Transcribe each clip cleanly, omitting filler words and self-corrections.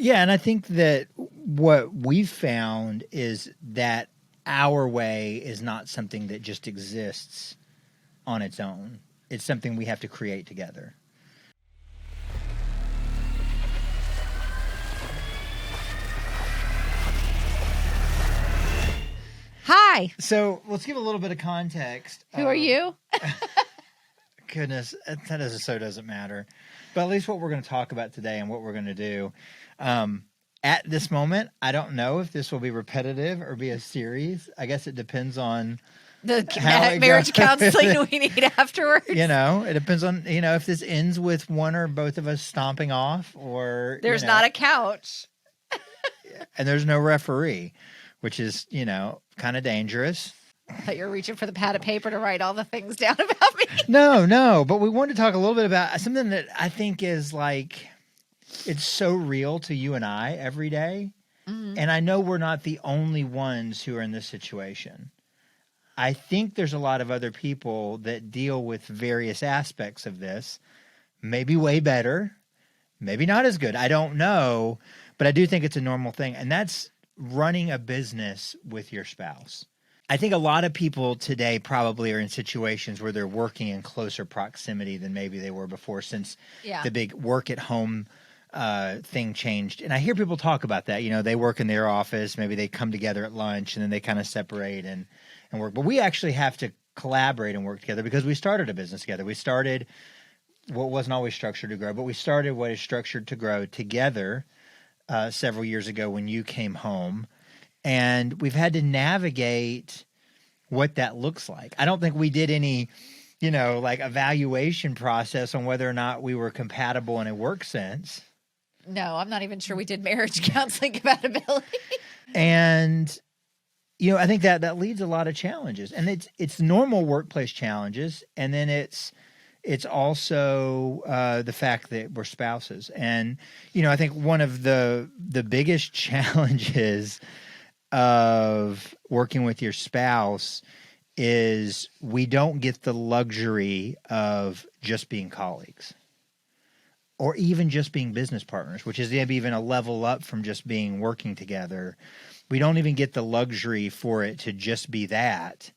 Yeah, and I think that what we've found is that our way is not something that just exists on its own. It's something we have to create together. Hi. So let's give a little bit of context. Who are you? Goodness, so doesn't matter. But at least what we're going to talk about today and what we're going to do. At this moment, I don't know if this will be repetitive or be a series. I guess it depends on The how it marriage goes. counseling we need afterwards. It depends on, if this ends with one or both of us stomping off or... There's not a couch. And there's no referee, which is, kind of dangerous. I thought you were reaching for the pad of paper to write all the things down about me. No. But we wanted to talk a little bit about something that I think is like... It's so real to you and I every day. Mm-hmm. And I know we're not the only ones who are in this situation. I think there's a lot of other people that deal with various aspects of this, maybe way better, maybe not as good. I don't know, but I do think it's a normal thing. And that's running a business with your spouse. I think a lot of people today probably are in situations where they're working in closer proximity than maybe they were before since the big work at home thing changed. And I hear people talk about that. They work in their office, maybe they come together at lunch and then they kind of separate and work. But we actually have to collaborate and work together because we started a business together. We started what wasn't always structured to grow, but we started what is structured to grow together several years ago when you came home. And we've had to navigate what that looks like. I don't think we did any, evaluation process on whether or not we were compatible in a work sense. No, I'm not even sure we did marriage counseling compatibility. And, I think that leads a lot of challenges. And it's normal workplace challenges. And then it's also the fact that we're spouses. And, I think one of the biggest challenges of working with your spouse is we don't get the luxury of just being colleagues or even just being business partners, which is maybe even a level up from just being working together. We don't even get the luxury for it to just be that.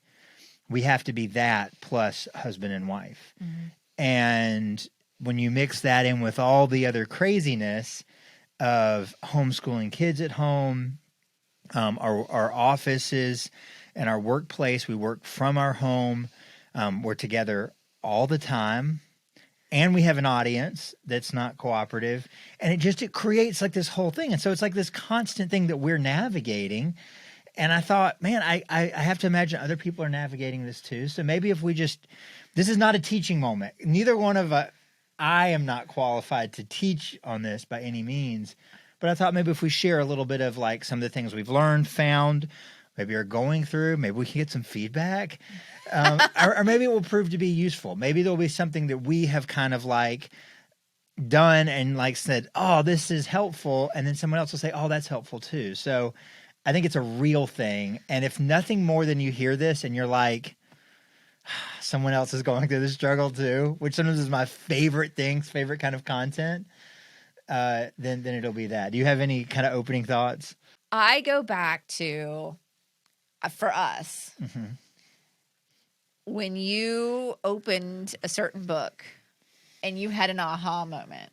We have to be that plus husband and wife. Mm-hmm. And when you mix that in with all the other craziness of homeschooling kids at home, our offices and our workplace, we work from our home. We're together all the time. And we have an audience that's not cooperative. And it creates like this whole thing. And so it's like this constant thing that we're navigating. And I thought, man, I have to imagine other people are navigating this too. So maybe if we this is not a teaching moment. Neither one of us, I am not qualified to teach on this by any means. But I thought maybe if we share a little bit of like some of the things we've learned, found, maybe are going through, maybe we can get some feedback. Or maybe it will prove to be useful. Maybe there'll be something that we have kind of like done and like said, oh, this is helpful. And then someone else will say, oh, that's helpful too. So I think it's a real thing. And if nothing more than you hear this and you're like, someone else is going through this struggle too, which sometimes is my favorite kind of content, then it'll be that. Do you have any kind of opening thoughts? I go back to, for us, mm-hmm. when you opened a certain book and you had an aha moment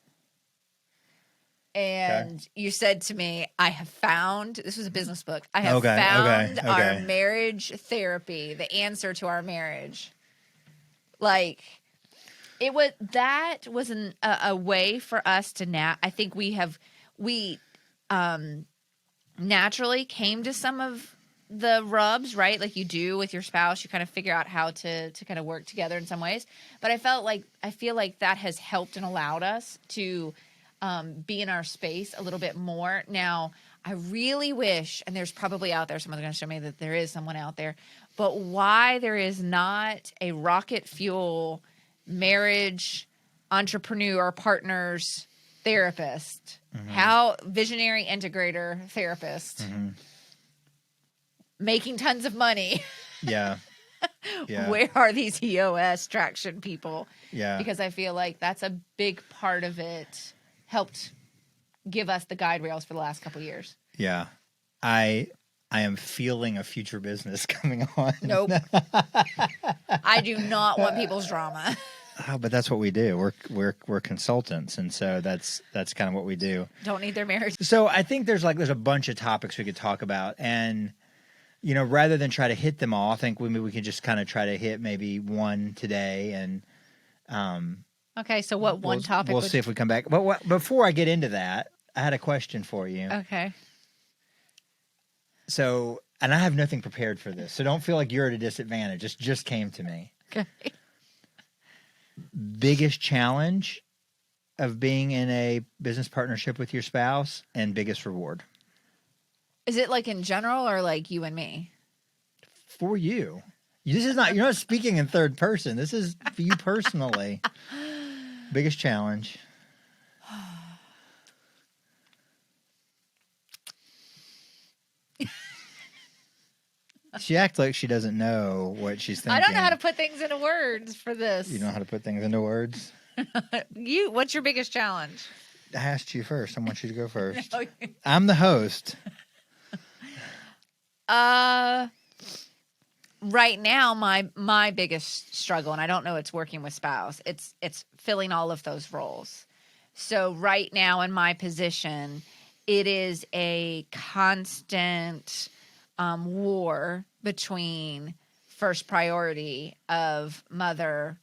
and you said to me, I have found, this was a business book, I have found our marriage therapy, the answer to our marriage. Like, that was a way for us to I think we naturally came to some of the rubs, right? Like you do with your spouse, you kind of figure out how to kind of work together in some ways. But I feel like that has helped and allowed us to be in our space a little bit more. Now, I really wish, and there's probably out there, someone's going to show me that there is someone out there, but why there is not a rocket fuel marriage entrepreneur partners therapist, mm-hmm. how visionary integrator therapist, mm-hmm. making tons of money. Yeah. Where are these EOS traction people? Yeah. Because I feel like that's a big part of it. Helped give us the guide rails for the last couple of years. Yeah. I am feeling a future business coming on. Nope. I do not want people's drama. Oh, but that's what we do. We're consultants, and so that's kind of what we do. Don't need their marriage. So I think there's a bunch of topics we could talk about, and rather than try to hit them all, I think we can just kind of try to hit maybe one today, and okay. So what one topic? We'll see if we come back. But before I get into that, I had a question for you. Okay. So, and I have nothing prepared for this, so don't feel like you're at a disadvantage. It just came to me. Okay. Biggest challenge of being in a business partnership with your spouse and biggest reward? Is it like in general or like you and me? For you. This is not, you're not speaking in third person. This is for you personally. Biggest challenge. She acts like she doesn't know what she's thinking. I don't know how to put things into words for this. You know how to put things into words? What's your biggest challenge? I asked you first. I want you to go first. No. I'm the host. Right now, my biggest struggle, and I don't know it's working with spouse, it's filling all of those roles. So right now in my position, it is a constant war between first priority of mother,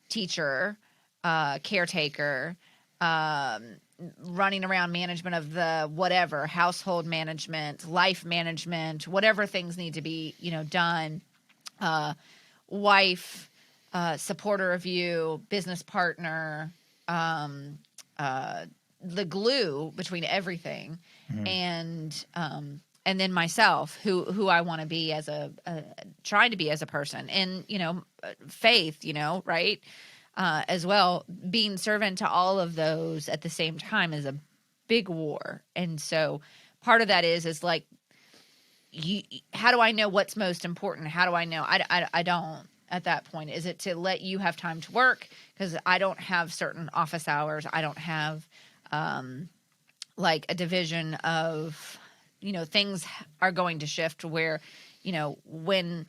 teacher, caretaker, running around management of the whatever, household management, life management, whatever things need to be, done, wife, supporter of you, business partner, the glue between everything, and then myself, who I want to be as trying to be as a person, and faith, right, as well. Being servant to all of those at the same time is a big war, and so part of that is like, how do I know what's most important? How do I know? I don't. At that point, is it to let you have time to work because I don't have certain office hours? I don't have like a division of, things are going to shift where, when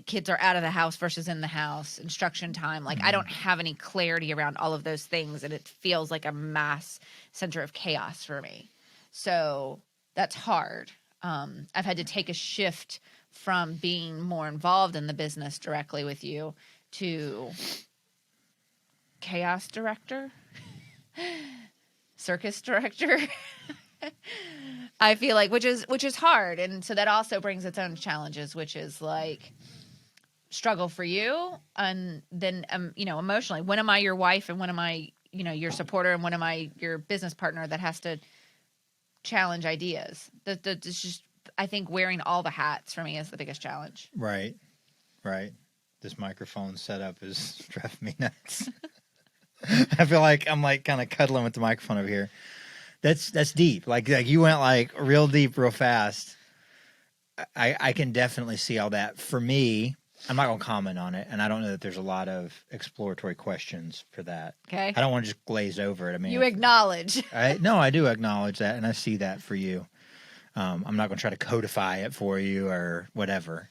kids are out of the house versus in the house, instruction time, like I don't have any clarity around all of those things. And it feels like a mass center of chaos for me. So that's hard. I've had to take a shift from being more involved in the business directly with you to chaos director, circus director. I feel like, which is hard. And so that also brings its own challenges, which is like struggle for you. And then, emotionally, when am I your wife and when am I, your supporter and when am I your business partner that has to challenge ideas? It's just, I think wearing all the hats for me is the biggest challenge. Right. This microphone setup is driving me nuts. I feel like I'm like kind of cuddling with the microphone over here. That's deep. Like you went like real deep, real fast. I can definitely see all that. For me, I'm not going to comment on it, and I don't know that there's a lot of exploratory questions for that. Okay. I don't want to just glaze over it. I mean, you acknowledge. No, I do acknowledge that, and I see that for you. I'm not going to try to codify it for you or whatever.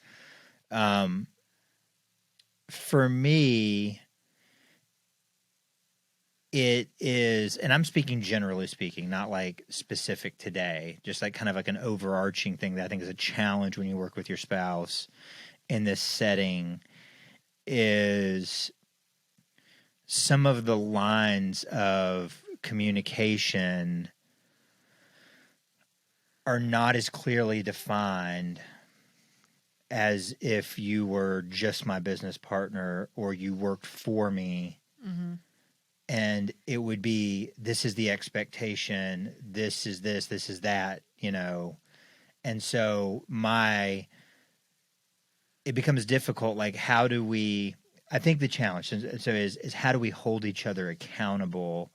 For me, it is, and I'm speaking generally speaking, not like specific today, just like kind of like an overarching thing that I think is a challenge when you work with your spouse in this setting, is some of the lines of communication are not as clearly defined as if you were just my business partner or you worked for me. Mm-hmm. And it would be, this is the expectation, this is this is that, And so it becomes difficult. Like, how do we, I think the challenge is how do we hold each other accountable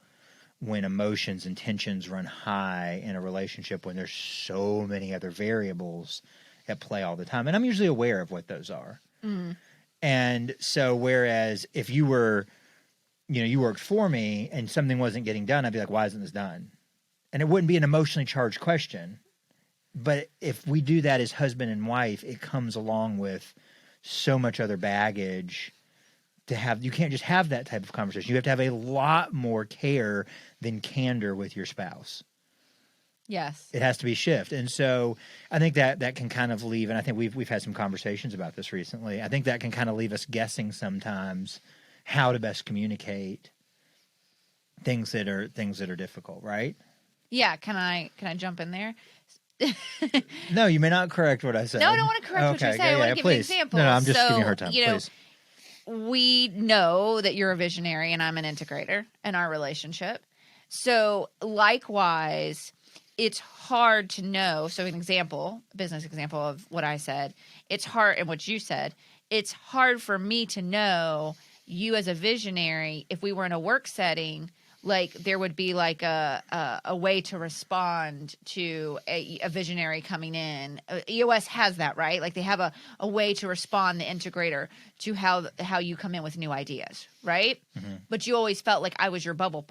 when emotions and tensions run high in a relationship, when there's so many other variables at play all the time? And I'm usually aware of what those are. Mm. And so whereas if you were you worked for me and something wasn't getting done, I'd be like, why isn't this done? And it wouldn't be an emotionally charged question. But if we do that as husband and wife, it comes along with so much other baggage to have. You can't just have that type of conversation. You have to have a lot more care than candor with your spouse. Yes. It has to be shift. And so I think that can kind of leave, and I think we've had some conversations about this recently. I think that can kind of leave us guessing sometimes how to best communicate things that are difficult, right? Yeah. Can I jump in there? No, you may not correct what I said. No, I don't want to correct what you're saying. I want to give an example. No, I'm just giving her time. Please. We know that you're a visionary and I'm an integrator in our relationship. So likewise, it's hard to know. So an example, business example of what I said, it's hard, and what you said, it's hard for me to know you as a visionary, if we were in a work setting, like there would be like a way to respond to a visionary coming in. EOS has that, right? Like they have a way to respond, the integrator, to how you come in with new ideas, right? Mm-hmm. But you always felt like I was your balloon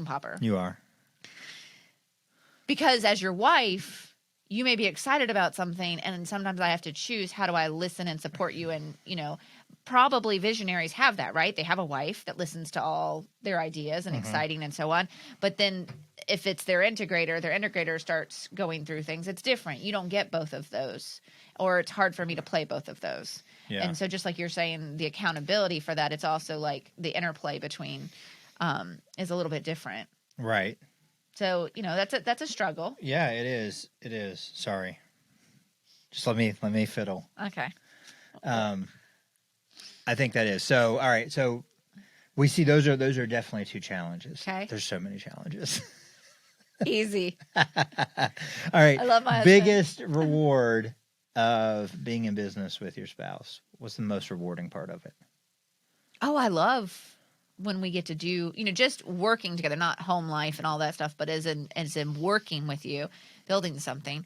popper. You are. Because as your wife, you may be excited about something, and sometimes I have to choose, how do I listen and support you? And, probably visionaries have that, right? They have a wife that listens to all their ideas and exciting and so on. But then if it's their integrator starts going through things, it's different. You don't get both of those, or it's hard for me to play both of those. Yeah. And so just like you're saying, the accountability for that, it's also like the interplay between is a little bit different. Right. So, that's a struggle. Yeah, it is. It is. Sorry. Just let me fiddle. Okay. I think that is. So, all right. So we see those are definitely two challenges. Okay. There's so many challenges. Easy. All right. I love my husband. Biggest reward of being in business with your spouse. What's the most rewarding part of it? Oh, I love when we get to do, just working together, not home life and all that stuff, but as in working with you, building something.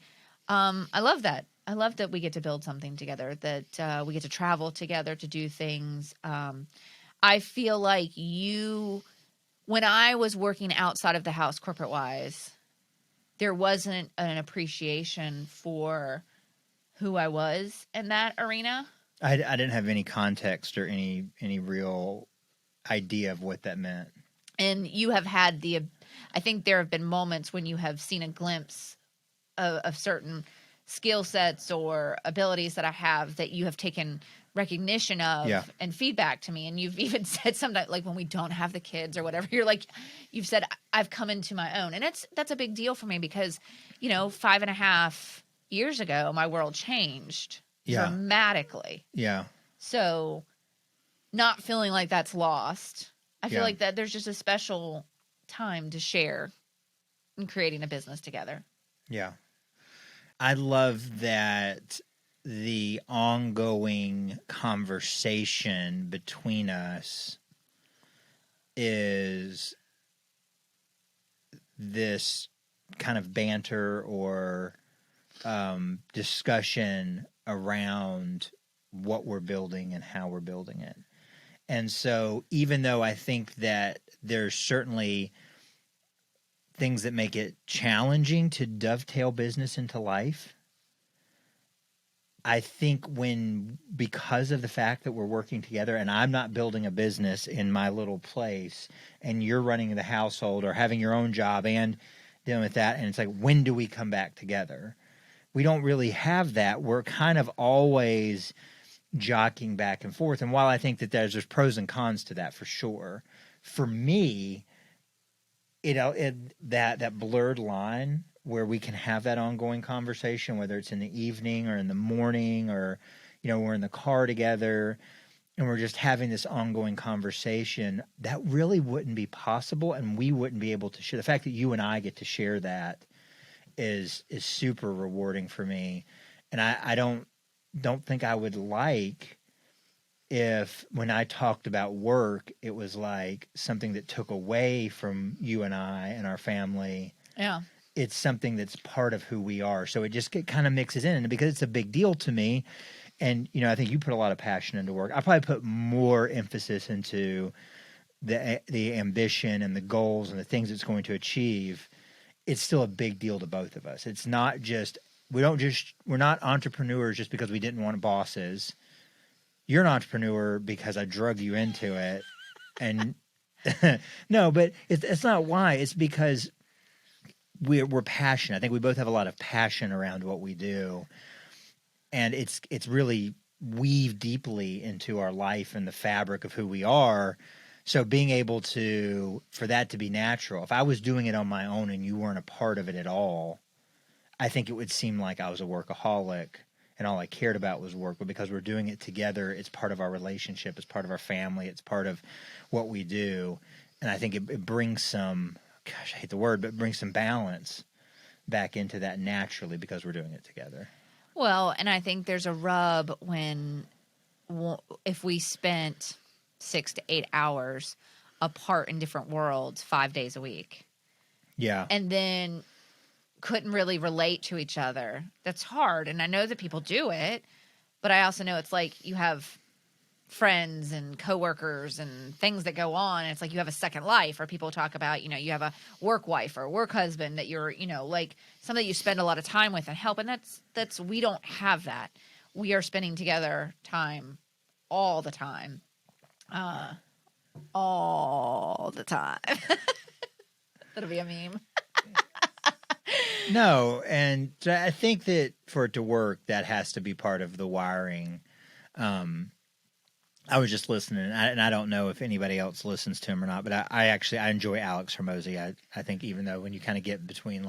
I love that. I love that we get to build something together, that we get to travel together to do things. I feel like when I was working outside of the house corporate wise, there wasn't an appreciation for who I was in that arena. I didn't have any context or any real idea of what that meant. And you have had I think there have been moments when you have seen a glimpse of certain skill sets or abilities that I have that you have taken recognition of and feedback to me. And you've even said sometimes, like when we don't have the kids or whatever, you've said, I've come into my own. And that's a big deal for me because, 5.5 years ago, my world changed dramatically. Yeah. So not feeling like that's lost. I feel like that there's just a special time to share in creating a business together. Yeah. I love that the ongoing conversation between us is this kind of banter or discussion around what we're building and how we're building it. And so even though I think that there's certainly things that make it challenging to dovetail business into life, I think because of the fact that we're working together and I'm not building a business in my little place and you're running the household or having your own job and dealing with that, and it's like, when do we come back together? We don't really have that. We're kind of always jockeying back and forth. And while I think that there's pros and cons to that for sure, for me, that blurred line where we can have that ongoing conversation, whether it's in the evening or in the morning or, we're in the car together and we're just having this ongoing conversation, that really wouldn't be possible. And we wouldn't be able to share. The fact that you and I get to share that is super rewarding for me. And I don't think I would like if when I talked about work, it was like something that took away from you and I and our family. Yeah. It's something that's part of who we are. So it kind of mixes in. And because it's a big deal to me, and, I think you put a lot of passion into work. I probably put more emphasis into the ambition and the goals and the things it's going to achieve, it's still a big deal to both of us. It's not just we're not entrepreneurs just because we didn't want bosses. You're an entrepreneur because I drug you into it, and no, but it's not why. It's because we're passionate. I think we both have a lot of passion around what we do, and it's really weaved deeply into our life and the fabric of who we are. So being able for that to be natural, if I was doing it on my own and you weren't a part of it at all, I think it would seem like I was a workaholic and all I cared about was work. But because we're doing it together, it's part of our relationship, it's part of our family, it's part of what we do. And I think it brings some, gosh, I hate the word, but it brings some balance back into that naturally because we're doing it together. Well, and I think there's a rub if we spent 6 to 8 hours apart in different worlds 5 days a week. Yeah. And then couldn't really relate to each other. That's hard. And I know that people do it, but I also know it's like you have friends and coworkers and things that go on. And it's like you have a second life, or people talk about, you have a work wife or a work husband that you're, like something that you spend a lot of time with and help. And that's we don't have that. We are spending together time all the time. All the time. That'll be a meme. No, and I think that for it to work, that has to be part of the wiring. I was just listening, and I don't know if anybody else listens to him or not, but I enjoy Alex Hormozy. I think even though when you kind of get between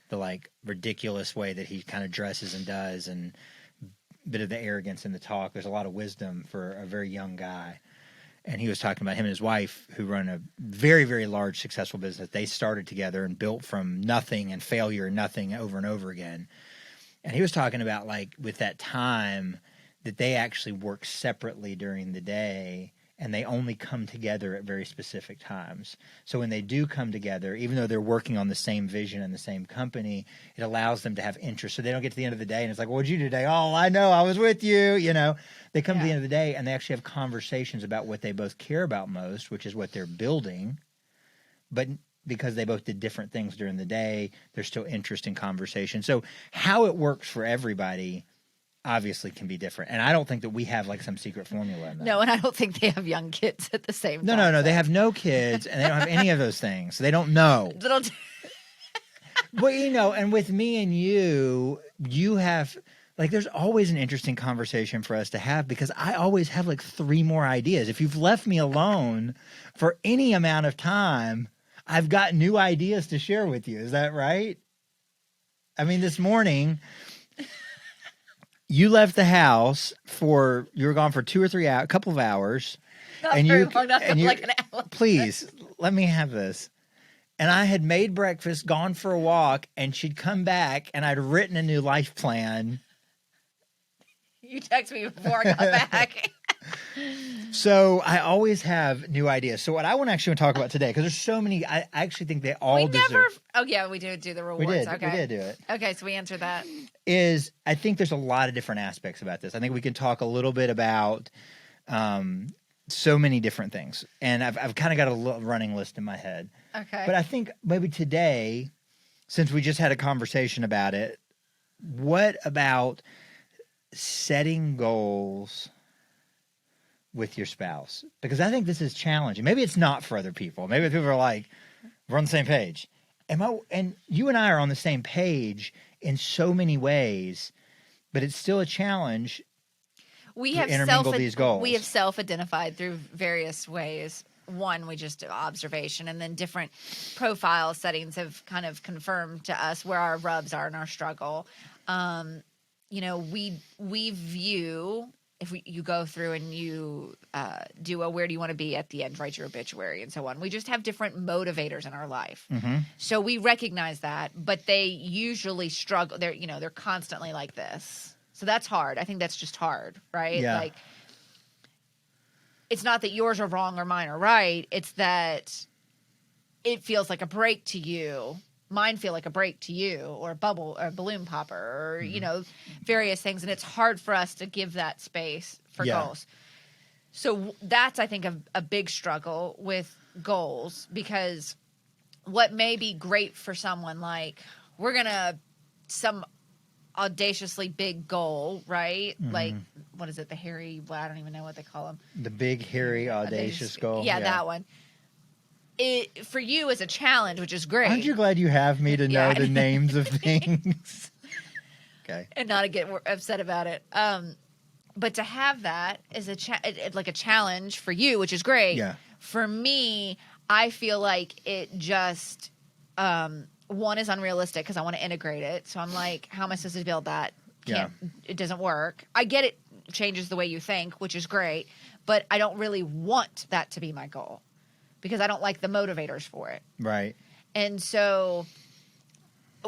the ridiculous way that he kind of dresses and does, and a bit of the arrogance in the talk, there's a lot of wisdom for a very young guy. And he was talking about him and his wife, who run a very, very large, successful business. They started together and built from nothing and failure and nothing over and over again. And he was talking about, with that time, that they actually work separately during the day, and they only come together at very specific times. So when they do come together, even though they're working on the same vision and the same company, it allows them to have interest. So they don't get to the end of the day and it's like, "What'd you do today?" "Oh, I know, I was with you." They come to the end of the day and they actually have conversations about what they both care about most, which is what they're building. But because they both did different things during the day, there's still interest in conversation. So how it works for everybody obviously can be different. And I don't think that we have some secret formula in that. No, and I don't think they have young kids at the same time. No. They have no kids and they don't have any of those things. So they don't know. But, and with me and you have, there's always an interesting conversation for us to have because I always have 3 more ideas. If you've left me alone for any amount of time, I've got new ideas to share with you. Is that right? I mean, this morning, you left the house you were gone for 2 or 3 hours, a couple of hours. Not very long, not like an hour. Please, let me have this. And I had made breakfast, gone for a walk, and she'd come back, and I'd written a new life plan. You texted me before I got back. So I always have new ideas. So what I want to talk about today, because there's so many, I actually think they all deserve. Oh, yeah, we did do the rewards. We did. Okay. We did do it. Okay, so we answered that. I think there's a lot of different aspects about this. I think we can talk a little bit about so many different things. And I've kind of got a running list in my head. Okay. But I think maybe today, since we just had a conversation about it, what about setting goals with your spouse? Because I think this is challenging. Maybe it's not for other people. Maybe people are like, we're on the same page. And you and I are on the same page in so many ways, but it's still a challenge we to have intermingle these goals. We have self-identified through various ways. One, we just do observation, and then different profile settings have kind of confirmed to us where our rubs are in our struggle. We view, if you go through and you do a where do you want to be at the end, write your obituary and so on. We just have different motivators in our life. Mm-hmm. So we recognize that, but they usually struggle. They're constantly like this. So that's hard. I think that's just hard, right? Yeah. It's not that yours are wrong or mine are right. It's that it feels like a break to you. Mine feel like a break to you, or a bubble or a balloon popper, or, various things. And it's hard for us to give that space for goals. So that's, I think, a big struggle with goals, because what may be great for someone, like we're going to some audaciously big goal, right? Like, what is it? The hairy, well, I don't even know what they call them. The big, hairy, audacious goal. Yeah, that one. It, for you, is a challenge, which is great. Aren't you glad you have me to know Yeah. the names of things? Okay. And not to get upset about it. But to have that is like a challenge for you, which is great. Yeah. For me, I feel like it just one is unrealistic because I want to integrate it. So I'm like, how am I supposed to build that? It doesn't work. I get it changes the way you think, which is great, but I don't really want that to be my goal because I don't like the motivators for it. Right. And so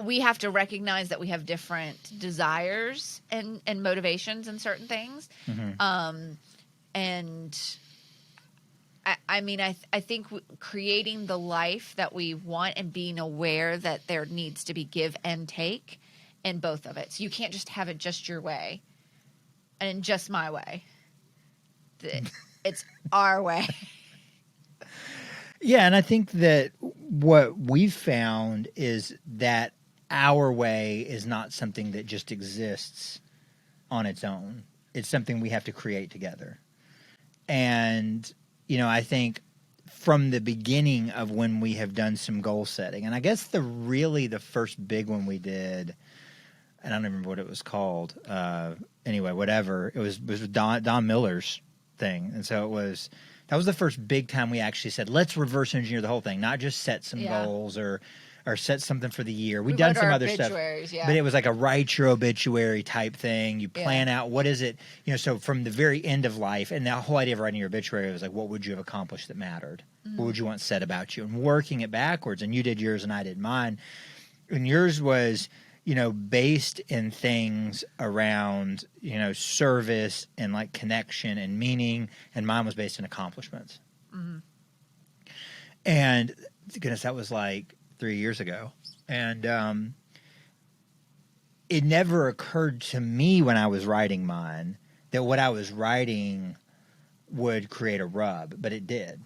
we have to recognize that we have different desires and motivations in certain things. And I mean, I think creating the life that we want and being aware that there needs to be give and take in both of it. So you can't just have it just your way and in just my way. It's our way. Yeah, and I think that what we've found is that our way is not something that just exists on its own. It's something we have to create together. And, you know, I think from the beginning of when we have done some goal setting, and I guess the first big one we did, and I don't remember what it was called. Anyway, whatever. It was Don Miller's thing. And so that was the first big time we actually said, let's reverse engineer the whole thing, not just set some goals or set something for the year. We've done some other stuff, but it was like a write your obituary type thing. You plan out what is it, you know, so from the very end of life, and the whole idea of writing your obituary was like, what would you have accomplished that mattered? What would you want said about you? And working it backwards, and you did yours and I did mine. And yours was, you know, based in things around, you know, service and like connection and meaning, and mine was based in accomplishments. And goodness, that was like 3 years ago. And it never occurred to me when I was writing mine that what I was writing would create a rub, but it did.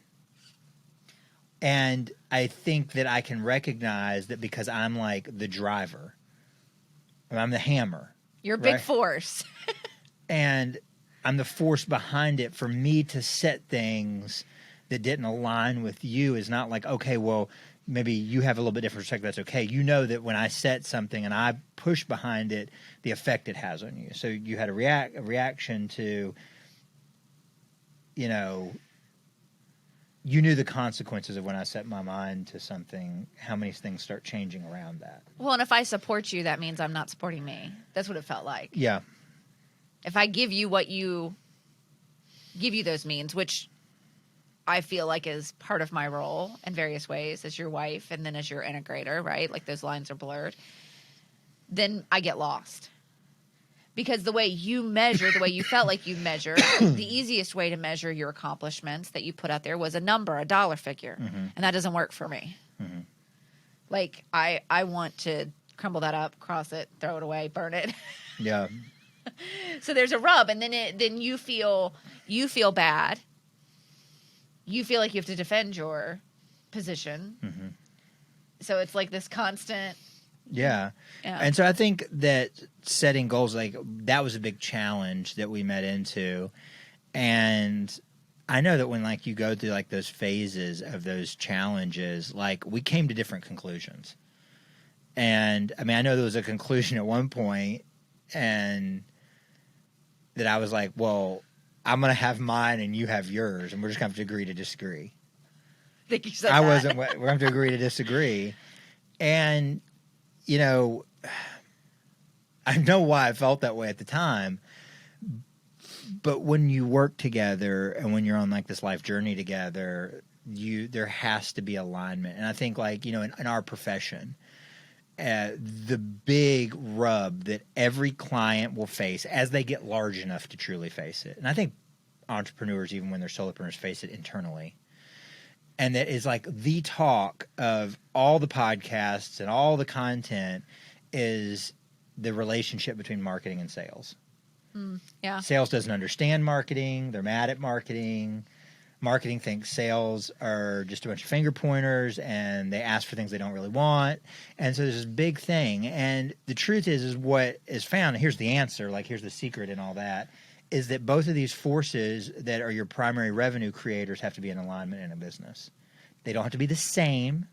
And I think that I can recognize that because I'm like the driver, I'm the hammer. You're a big force. And I'm the force behind it. For me to set things that didn't align with you is not like, okay, well, maybe you have a little bit different perspective. That's okay. You know that when I set something and I push behind it, the effect it has on you. So you had a reaction to, you know, you knew the consequences of when I set my mind to something, how many things start changing around that. Well, and if I support you, that means I'm not supporting me. That's what it felt like. Yeah. If I give you what you give you those means, which I feel like is part of my role in various ways as your wife and then as your integrator, right? Like those lines are blurred. Then I get lost. Because the way you measure, the way you felt like you measured, the easiest way to measure your accomplishments that you put out there was a number, a dollar figure. And that doesn't work for me. Like, I want to crumble that up, cross it, throw it away, burn it. Yeah. So there's a rub, and then you feel bad. You feel like you have to defend your position. So it's like this constant. Yeah. And so I think that setting goals, like that was a big challenge that we met into. And I know that when like you go through like those phases of those challenges, like we came to different conclusions. And I mean, I know there was a conclusion at one point and that I was like, well, I'm going to have mine and you have yours, and we're just going to have to agree to disagree. I think you said we're going to have to agree to disagree. And, you know, I know why I felt that way at the time, but when you work together and when you're on like this life journey together, there has to be alignment. And I think like, you know, in our profession, the big rub that every client will face as they get large enough to truly face it. And I think entrepreneurs, even when they're solopreneurs, face it internally. And that is like the talk of all the podcasts and all the content is the relationship between marketing and sales. Yeah. Sales doesn't understand marketing. They're mad at marketing. Marketing thinks sales are just a bunch of finger pointers and they ask for things they don't really want. And so there's this big thing. And the truth is what is found, and here's the answer, like here's the secret in all that, is that both of these forces that are your primary revenue creators have to be in alignment in a business. They don't have to be the same.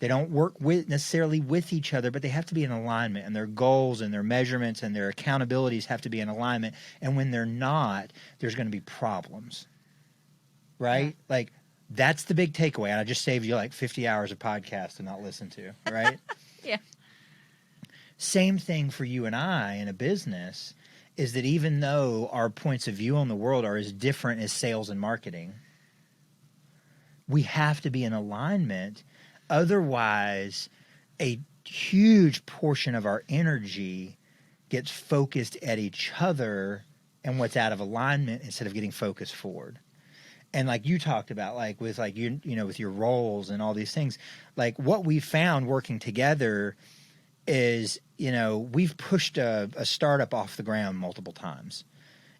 They don't work necessarily with each other, but they have to be in alignment, and their goals and their measurements and their accountabilities have to be in alignment. And when they're not, there's going to be problems. Right? Yeah. Like, that's the big takeaway. And I just saved you like 50 hours of podcast to not listen to, right? Yeah. Same thing for you and I in a business is that even though our points of view on the world are as different as sales and marketing, we have to be in alignment. Otherwise, a huge portion of our energy gets focused at each other and what's out of alignment instead of getting focused forward. And like you talked about, like with like you know with your roles and all these things, like what we found working together is, you know, we've pushed a startup off the ground multiple times,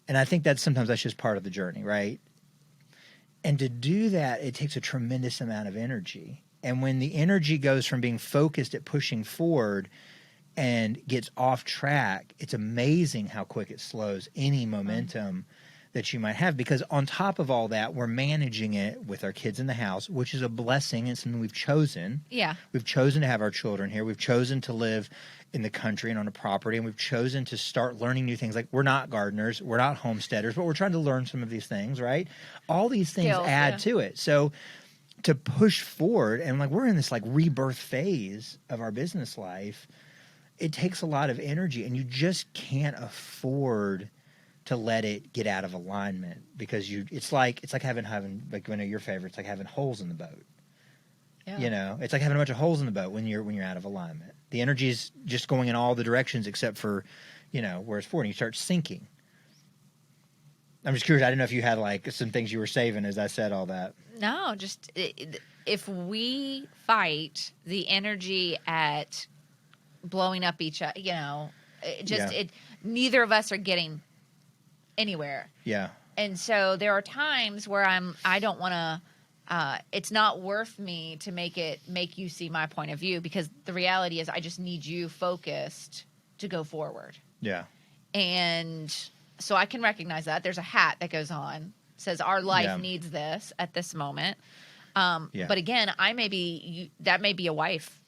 and I think that's just part of the journey, right? And to do that, it takes a tremendous amount of energy. And when the energy goes from being focused at pushing forward and gets off track, it's amazing how quick it slows any momentum that you might have, because on top of all that, we're managing it with our kids in the house, which is a blessing. It's something we've chosen. Yeah. We've chosen to have our children here. We've chosen to live in the country and on a property, and we've chosen to start learning new things. Like, we're not gardeners, we're not homesteaders, but we're trying to learn some of these things, right? All these things add to it. So to push forward, and like we're in this like rebirth phase of our business life, it takes a lot of energy, and you just can't afford to let it get out of alignment, because it's like having like one of your favorites, like having holes in the boat. Yeah. You know, it's like having a bunch of holes in the boat when you're out of alignment. The energy is just going in all the directions except for, you know, where it's forward, and you start sinking. I'm just curious. I didn't know if you had like some things you were saving as I said all that. No, just if we fight the energy at blowing up each other, you know, neither of us are getting anywhere. Yeah. And so there are times where I don't want to, it's not worth me to make you see my point of view, because the reality is I just need you focused to go forward. Yeah. And so I can recognize that there's a hat that goes on, says our life needs this at this moment. But again, that may be a wife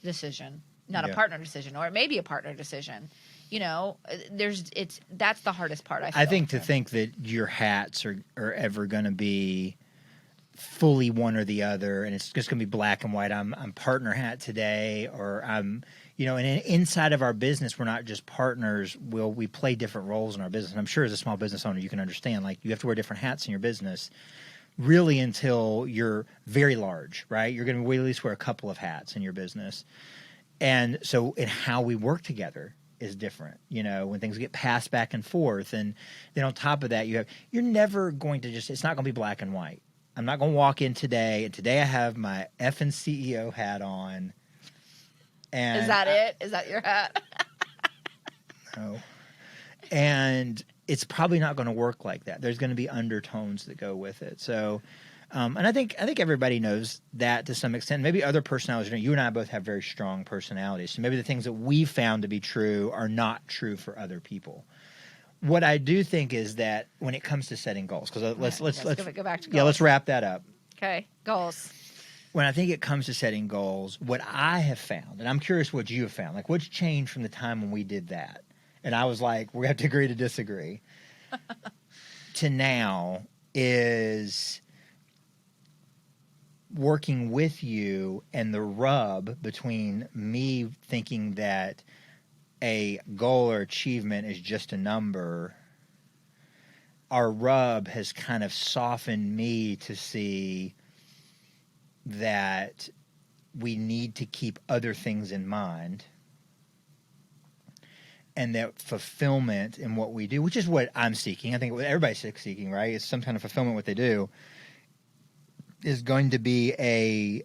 decision, not a partner decision, or it may be a partner decision. You know, that's the hardest part. I think to think that your hats are ever going to be fully one or the other, and it's just going to be black and white. I'm partner hat today, or I'm, you know, and inside of our business, we're not just partners. We play different roles in our business. And I'm sure as a small business owner, you can understand, like, you have to wear different hats in your business, really, until you're very large, right? You're going to at least wear a couple of hats in your business. And so in how we work together is different, you know, when things get passed back and forth. And then on top of that, you're never going to it's not going to be black and white. I'm not going to walk in today, and today I have my effing CEO hat on. And is that it? Is that your hat? No. And it's probably not going to work like that. There's going to be undertones that go with it. So, and I think everybody knows that to some extent. Maybe other personalities, you and I both have very strong personalities. So maybe the things that we found to be true are not true for other people. What I do think is that when it comes to setting goals, because let's go back to goals. Yeah, let's wrap that up. Okay, goals. When I think it comes to setting goals, what I have found, and I'm curious what you have found, like what's changed from the time when we did that, and I was like, we have to agree to disagree, to now, is working with you, and the rub between me thinking that a goal or achievement is just a number. Our rub has kind of softened me to see that we need to keep other things in mind, and that fulfillment in what we do, which is what I'm seeking. I think what everybody's seeking, right? It's some kind of fulfillment in what they do, is going to be a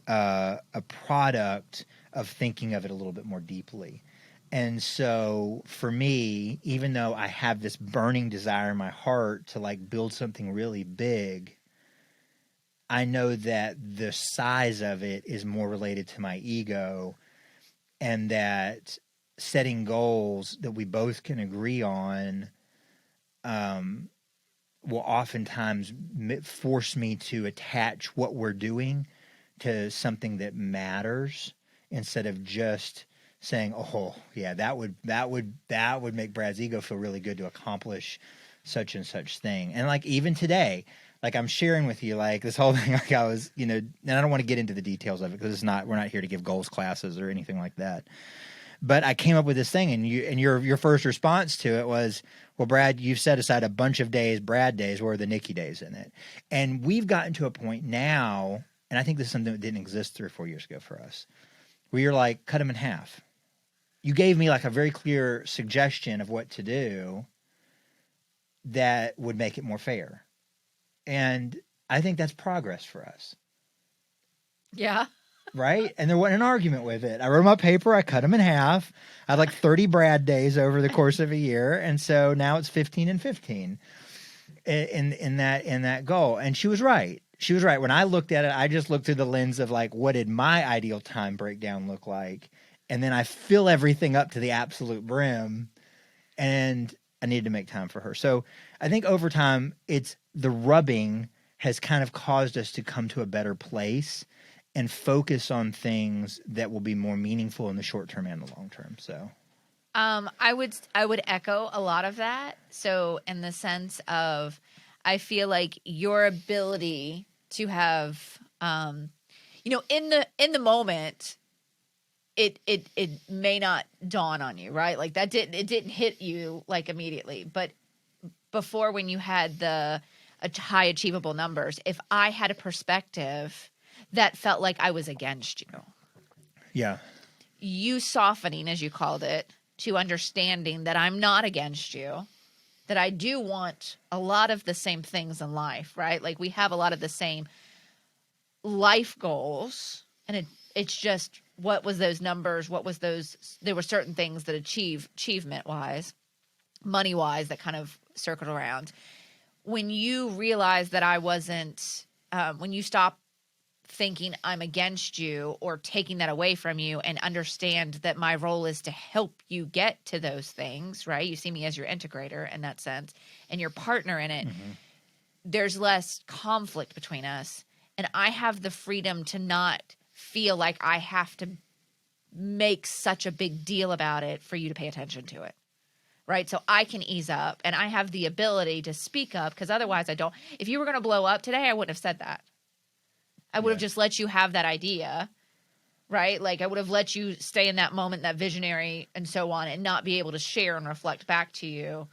product of thinking of it a little bit more deeply. And so for me, even though I have this burning desire in my heart to like build something really big, I know that the size of it is more related to my ego, and that setting goals that we both can agree on um, will oftentimes force me to attach what we're doing to something that matters instead of just saying, "Oh, yeah, that would make Brad's ego feel really good to accomplish such and such thing." And like even today, like I'm sharing with you like this whole thing, like I was, and I don't want to get into the details of it because we're not here to give goals classes or anything like that. But I came up with this thing, and your first response to it was, "Well, Brad, you've set aside a bunch of days, Brad days, where are the Nicki days in it?" And we've gotten to a point now, and I think this is something that didn't exist 3 or 4 years ago for us, where you're like, cut them in half. You gave me like a very clear suggestion of what to do that would make it more fair, and I think that's progress for us. Yeah. Right? And there wasn't an argument with it. I wrote my paper, I cut them in half. I had like 30 Brad days over the course of a year. And so now it's 15 and 15 in that goal. And she was right. She was right. When I looked at it, I just looked through the lens of like, what did my ideal time breakdown look like? And then I fill everything up to the absolute brim, and I needed to make time for her. So I think over time, it's the rubbing has kind of caused us to come to a better place and focus on things that will be more meaningful in the short term and the long term. So, I would echo a lot of that. So in the sense of, I feel like your ability to have, in the moment, it may not dawn on you, right? Like it didn't hit you like immediately, but before, when you had the high achievable numbers, if I had a perspective that felt like I was against you, yeah, you softening, as you called it, to understanding that I'm not against you, that I do want a lot of the same things in life, right? Like we have a lot of the same life goals, and it's just, what was those numbers? What was those? There were certain things that achievement wise, money wise, that kind of circled around. When you realize that I wasn't, when you stop thinking I'm against you or taking that away from you, and understand that my role is to help you get to those things, right? You see me as your integrator in that sense, and your partner in it. mm-hmm. There's less conflict between us, and I have the freedom to not feel like I have to make such a big deal about it for you to pay attention to it. Right. So I can ease up, and I have the ability to speak up, because otherwise I don't. If you were going to blow up today, I wouldn't have said that. I would have just let you have that idea, right? Like I would have let you stay in that moment, that visionary and so on, and not be able to share and reflect back to you.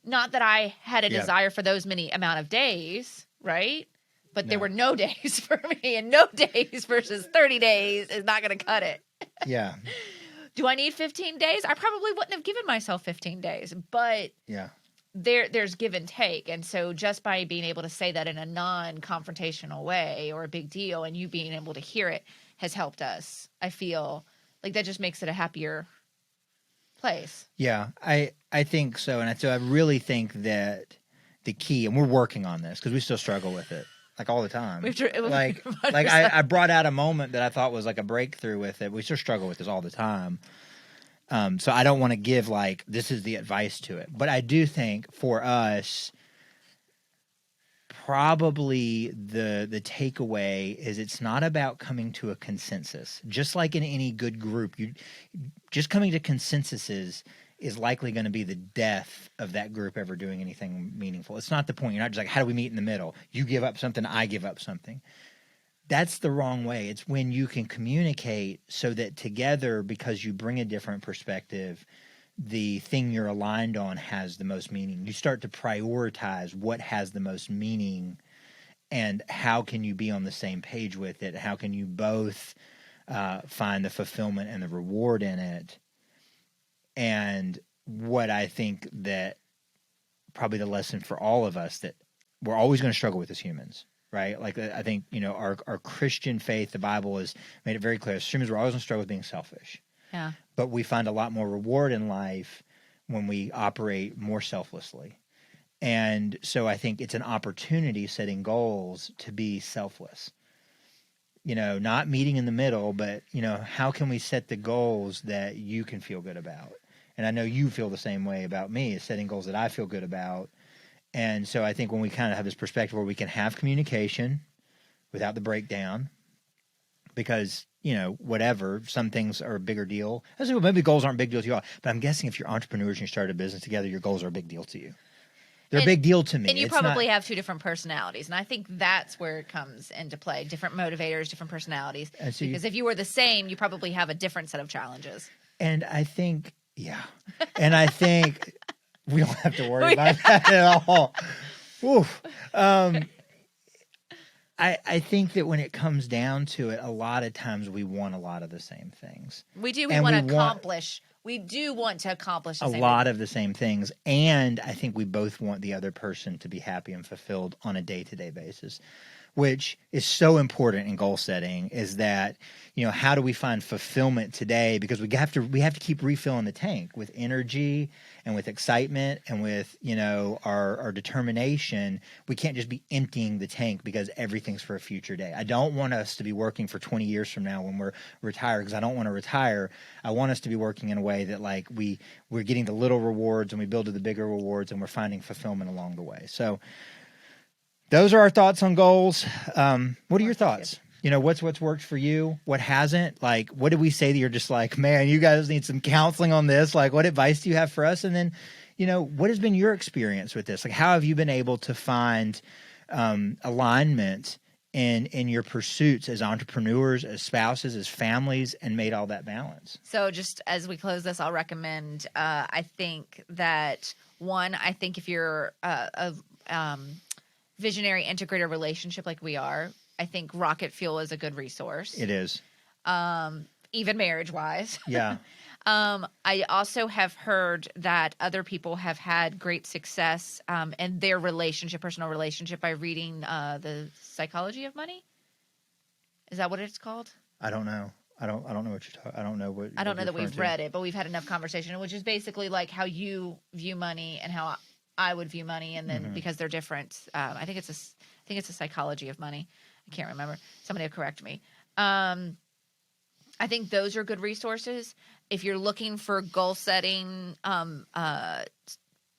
Not that I had a desire for those many amount of days, right? But there were no days for me, and no days versus 30 days is not going to cut it. Yeah. Do I need 15 days? I probably wouldn't have given myself 15 days, but Yeah. There's give and take. And so just by being able to say that in a non-confrontational way or a big deal, and you being able to hear it, has helped us. I feel like that just makes it a happier place. Yeah, I think so. And so I really think that the key, and we're working on this because we still struggle with it like all the time. Like I brought out a moment that I thought was like a breakthrough with it. We still struggle with this all the time. So I don't want to give like this is the advice to it, but I do think for us, probably the takeaway is it's not about coming to a consensus. Just like in any good group, you just coming to consensuses is likely going to be the death of that group ever doing anything meaningful. It's not the point. You're not just like, how do we meet in the middle? You give up something, I give up something. That's the wrong way. It's when you can communicate so that together, because you bring a different perspective, the thing you're aligned on has the most meaning. You start to prioritize what has the most meaning and how can you be on the same page with it? How can you both find the fulfillment and the reward in it? And what I think that probably the lesson for all of us that we're always going to struggle with as humans. Right? Like, I think, our Christian faith, the Bible has made it very clear. As humans, we're always going to struggle with being selfish. Yeah. But we find a lot more reward in life when we operate more selflessly. And so I think it's an opportunity, setting goals, to be selfless. Not meeting in the middle, but, how can we set the goals that you can feel good about? And I know you feel the same way about me, is setting goals that I feel good about. And so I think when we kind of have this perspective where we can have communication without the breakdown, because, whatever, some things are a bigger deal. I say, well, maybe goals aren't a big deal to you all, but I'm guessing if you're entrepreneurs and you start a business together, your goals are a big deal to you. They're a big deal to me. And you probably have two different personalities. And I think that's where it comes into play. Different motivators, different personalities. So because if you were the same, you probably have a different set of challenges. And I think, and I think we don't have to worry about that at all. Oof. I think that when it comes down to it, a lot of times we want a lot of the same things. We do. We want to accomplish. We do want to accomplish a lot of the same things. And I think we both want the other person to be happy and fulfilled on a day-to-day basis, which is so important in goal setting, is that, how do we find fulfillment today? Because we have to keep refilling the tank with energy and with excitement and with, our determination. We can't just be emptying the tank because everything's for a future day. I don't want us to be working for 20 years from now when we're retired, because I don't want to retire. I want us to be working in a way that, like, we're getting the little rewards and we build to the bigger rewards, and we're finding fulfillment along the way. So those are our thoughts on goals. What are your thoughts? What's worked for you? What hasn't? Like, what did we say that you're just like, man, you guys need some counseling on this? Like, what advice do you have for us? And then, what has been your experience with this? Like, how have you been able to find alignment in your pursuits as entrepreneurs, as spouses, as families, and made all that balance? So just as we close this, I'll recommend, I think that, one, I think if you're a visionary integrator relationship like we are, I think Rocket Fuel is a good resource. It is. Even marriage-wise. Yeah. I also have heard that other people have had great success in their personal relationship, by reading The Psychology of Money. Is that what it's called? I don't know. I don't know what you're talking. I don't know what. I don't know that we've read it, but we've had enough conversation, which is basically like how you view money and how I would view money, and then because they're different, I think it's a Psychology of Money. I can't remember. Somebody will correct me. I think those are good resources if you're looking for goal setting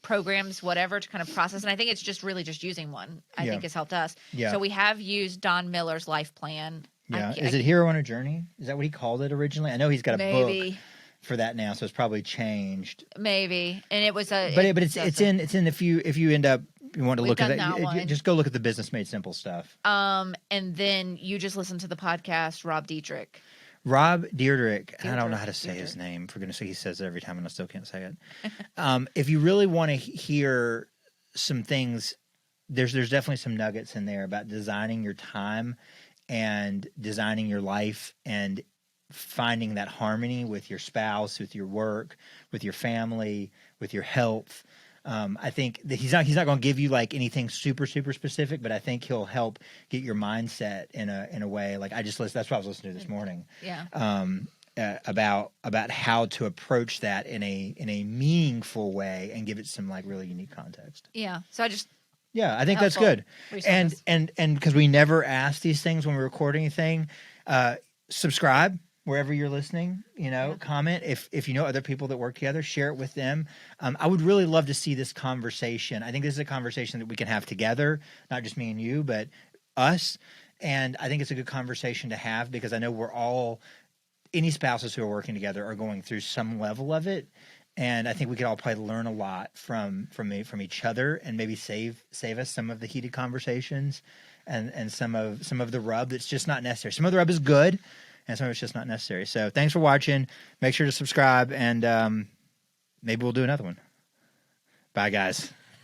programs, whatever, to kind of process. And I think it's just really just using one. I think has helped us. Yeah. So we have used Don Miller's life plan. Yeah. Is it Hero on a Journey? Is that what he called it originally? I know he's got a book for that now, so it's probably changed. Maybe. And it was a. But it's in if you end up. You want to look at that, just go look at the Business Made Simple stuff. And then you just listen to the podcast, Rob Dietrich. I don't know how to say his name. For goodness sake, he says it every time and I still can't say it. If you really want to hear some things, there's definitely some nuggets in there about designing your time and designing your life and finding that harmony with your spouse, with your work, with your family, with your health. I think that he's not going to give you like anything super, super specific, but I think he'll help get your mindset in a way. Like that's what I was listening to this morning. Yeah. About how to approach that in a meaningful way and give it some like really unique context. Yeah. So I think that's good. Resources. And because we never ask these things when we record anything, subscribe wherever you're listening, comment. If you know other people that work together, share it with them. I would really love to see this conversation. I think this is a conversation that we can have together, not just me and you, but us. And I think it's a good conversation to have because I know any spouses who are working together are going through some level of it. And I think we could all probably learn a lot from each other and maybe save us some of the heated conversations and some of the rub that's just not necessary. Some of the rub is good. And some of it's just not necessary. So thanks for watching. Make sure to subscribe, and maybe we'll do another one. Bye, guys.